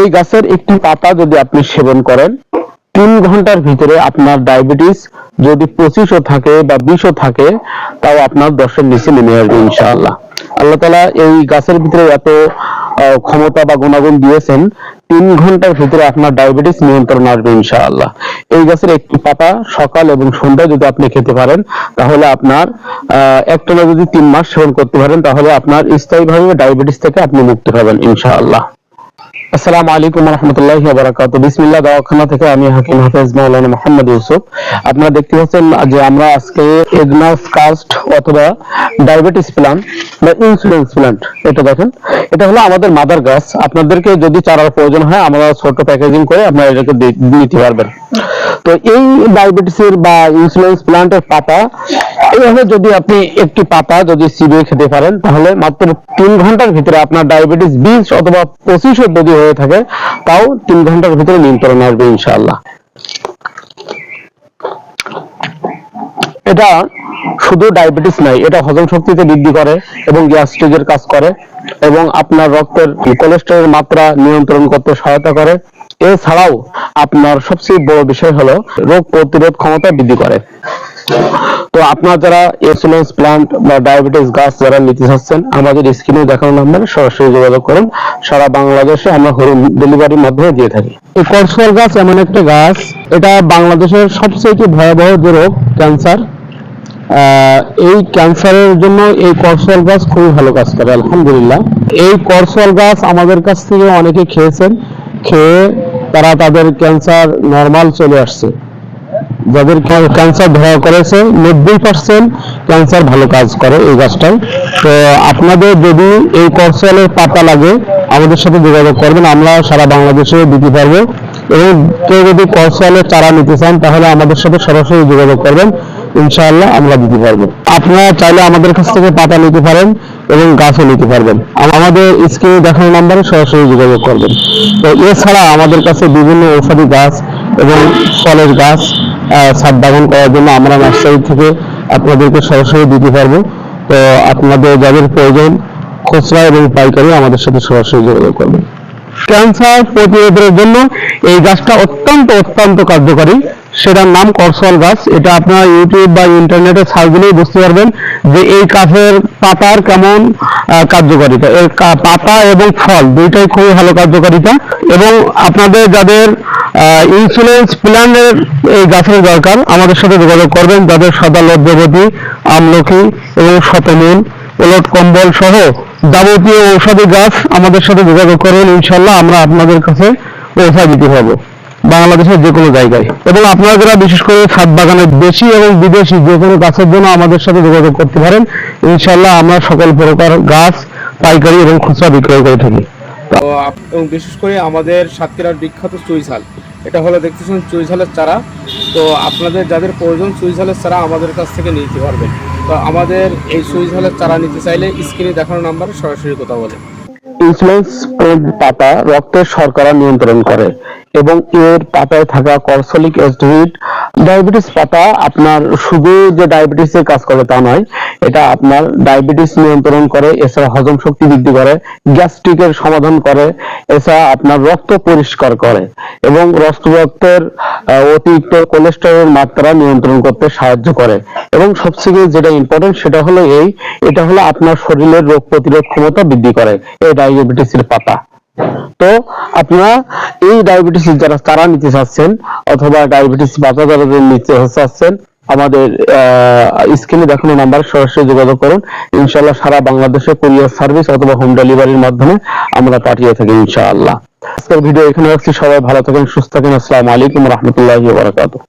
এই গাছের একটি পাতা যদি আপনি সেবন করেন 3 ঘন্টার ভিতরে আপনার ডায়াবেটিস যদি 25ও থাকে বা 20ও থাকে তাও আপনার 10-এর নিচে নেমে আসবে ইনশাআল্লাহ। আল্লাহ তাআলা এই গাছের ভিতরে এত ক্ষমতা বা গুণাগুণ দিয়েছেন, 3 ঘন্টার ভিতরে আপনার ডায়াবেটিস নিয়ন্ত্রণ আসবে ইনশাআল্লাহ। এই গাছের একটি পাতা সকাল এবং সন্ধ্যায় যদি আপনি খেতে পারেন তাহলে আপনার একটানা যদি 3 মাস সেবন করতে পারেন তাহলে আপনার স্থায়ীভাবে ডায়াবেটিস থেকে আপনি মুক্তি পাবেন ইনশাআল্লাহ। আসসালামু আলাইকুম রাহমাতুল্লাহি ওয়া বারাকাতুহু। বিসমিল্লাহ, দাওয়াখানা থেকে আমি হাকিম হাফেজ মাওলানা মোহাম্মদ ইউসুফ। আপনারা দেখতে পাচ্ছেন যে আমরা আজকে এগনাস কাস্ট অথবা ডায়াবেটিস প্ল্যান্ট বা ইনসুলিন প্ল্যান্ট, এটা দেখেন, এটা হলো আমাদের মাদার গাছ। আপনাদেরকে যদি চারার প্রয়োজন হয় আমরা ছোট প্যাকেজিং করে আপনারা এটাকে নিতে পারবেন। তো এই ডায়াবেটিসের বা ইনসুলিন প্ল্যান্টের পাতা এইভাবে যদি আপনি একটি পাতা যদি চিবিয়ে খেতে পারেন তাহলে মাত্র 3 ঘন্টার ভিতরে আপনার ডায়াবেটিস 20 অথবা 25 যদি হয়ে থাকে তাও 3 ঘন্টার ভিতরে নিয়ন্ত্রণ আসবে ইনশাআল্লাহ। এটা শুধু ডায়াবেটিস নাই, এটা হজম শক্তিতে বৃদ্ধি করে এবং গ্যাস্ট্রিকের কাজ করে এবং আপনার রক্তের কোলেস্টেরলের মাত্রা নিয়ন্ত্রণ করতে সহায়তা করে। এছাড়াও আপনার সবচেয়ে বড় বিষয় হলো রোগ প্রতিরোধ ক্ষমতা বৃদ্ধি করে। তো আপনার যারা ইনসুলিন প্ল্যান্ট বা ডায়াবেটিস গাছ যারা নিতে চাচ্ছেন আমাদের স্ক্রিনে দেখানো নম্বরে সরাসরি যোগাযোগ করুন। সারা বাংলাদেশে আমরা হোম ডেলিভারির মাধ্যমে দিয়ে থাকি। এই করসল গাছ এমন একটা গাছ, এটা বাংলাদেশের সবচেয়ে ভয়াবহ যে রোগ ক্যান্সার, এই ক্যান্সারের জন্য এই করসল গাছ খুবই ভালো কাজ করে আলহামদুলিল্লাহ। এই করসল গাছ আমাদের কাছ থেকে অনেকে খেয়েছেন, খেয়ে তারা তাদের ক্যান্সার নরমাল চলে আসছে। যাদের ক্যান্সার ধরা করেছে 90% ক্যান্সার ভালো কাজ করে এই গাছটাই। তো আপনাদের যদি এই করসলের পাতা লাগে আমাদের সাথে যোগাযোগ করবেন, আমরা সারা বাংলাদেশে দিতে পারবো। এবং কেউ যদি করসলের চারা নিতে চান তাহলে আমাদের সাথে সরাসরি যোগাযোগ করবেন, ইনশাআল্লাহ আমরা দিতে পারবো। আপনারা চাইলে আমাদের কাছ থেকে পাতা নিতে পারেন এবং গাছও নিতে পারবেন, আমাদের স্ক্রিনে দেখানো নম্বরে সরাসরি যোগাযোগ করবেন। তো এছাড়া আমাদের কাছে বিভিন্ন ঔষধি গাছ এবং ফলের গাছ ছাদ বাগান করার জন্য আমরা নার্সারি থেকে আপনাদেরকে সরাসরি দিতে পারবো। তো আপনাদের যাদের প্রয়োজন খুচরা এবং পাইকারি আমাদের সাথে সরাসরি যোগাযোগ করবেন। ক্যান্সার প্রতিরোধের জন্য এই গাছটা অত্যন্ত অত্যন্ত কার্যকরী, সেটার নাম করসল গাছ। এটা আপনারা ইউটিউব বা ইন্টারনেটে সার্চ দিলেই বুঝতে পারবেন যে এই গাছের পাতার কেমন কার্যকারিতা। এর পাতা এবং ফল দুইটাই খুবই ভালো কার্যকারিতা। এবং আপনাদের যাদের ইনসুলিন প্ল্যান্টের এই গাছের দরকার আমাদের সাথে যোগাযোগ করবেন। যাদের সদা লজ্জাবতী, আমলকি এবং শতমূল, ওলট কম্বল সহ যাবতীয় ঔষধি গাছ আমাদের সাথে যোগাযোগ করবেন, ইনশাল্লাহ আমরা আপনাদের কাছে পৌঁছা দিতে পারবো বাংলাদেশের যে কোনো জায়গায়। এবং আপনারা যারা বিশেষ করে ছাদ বাগানের দেশি এবং বিদেশি যে কোনো গাছের জন্য আমাদের সাথে যোগাযোগ করতে পারেন, ইনশাল্লাহ আমরা সকল প্রকার গাছ পাইকারি এবং খুচরা বিক্রয় করে থাকি। এবং বিশেষ করে আমাদের সাতক্ষীরার বিখ্যাত চুইঝাল, এটা হলো দেখতেছেন চুইঝালের চারা। তো আপনাদের যাদের প্রয়োজন চুইঝালের চারা আমাদের কাছ থেকে নিতে পারবেন। তো আমাদের এই চুইঝালের চারা নিতে চাইলে স্ক্রিনে দেখানো নাম্বারে সরাসরি কথা বলে। ইনসুলিন পাতা রক্তের শর্করা নিয়ন্ত্রণ করে এবং এর পাতায় থাকা করসলিক অ্যাসিড, ডায়াবেটিস পাতা আপনার শুধু যে ডায়াবেটিসের কাজ করে তা নয়, এটা আপনার ডায়াবেটিস নিয়ন্ত্রণ করে, এছাড়া হজম শক্তি বৃদ্ধি করে, গ্যাস্ট্রিকের সমাধান করে, এছাড়া আপনার রক্ত পরিষ্কার করে এবং রক্তের অতিরিক্ত কোলেস্টেরলের মাত্রা নিয়ন্ত্রণ করতে সাহায্য করে। এবং সবথেকে যেটা ইম্পর্টেন্ট সেটা হলো এটা হলো আপনার শরীরের রোগ প্রতিরোধ ক্ষমতা বৃদ্ধি করে এই ডায়াবেটিসের পাতা। তো আপনারা এই ডায়াবেটিস যারা চারা নিতে চাচ্ছেন অথবা ডায়াবেটিস পাতা যারা নিতে চাচ্ছেন আমাদের স্ক্রিনে দেখানো নাম্বারে সরাসরি যোগাযোগ করুন। ইনশাআল্লাহ সারা বাংলাদেশে কুরিয়ার সার্ভিস অথবা হোম ডেলিভারির মাধ্যমে আমরা পাঠিয়ে থাকি ইনশাআল্লাহ। আজকের ভিডিও এখানে রাখছি। সবাই ভালো থাকেন, সুস্থ থাকেন। আসসালামু আলাইকুম রাহমাতুল্লাহি ওয়া বারাকাতুহু।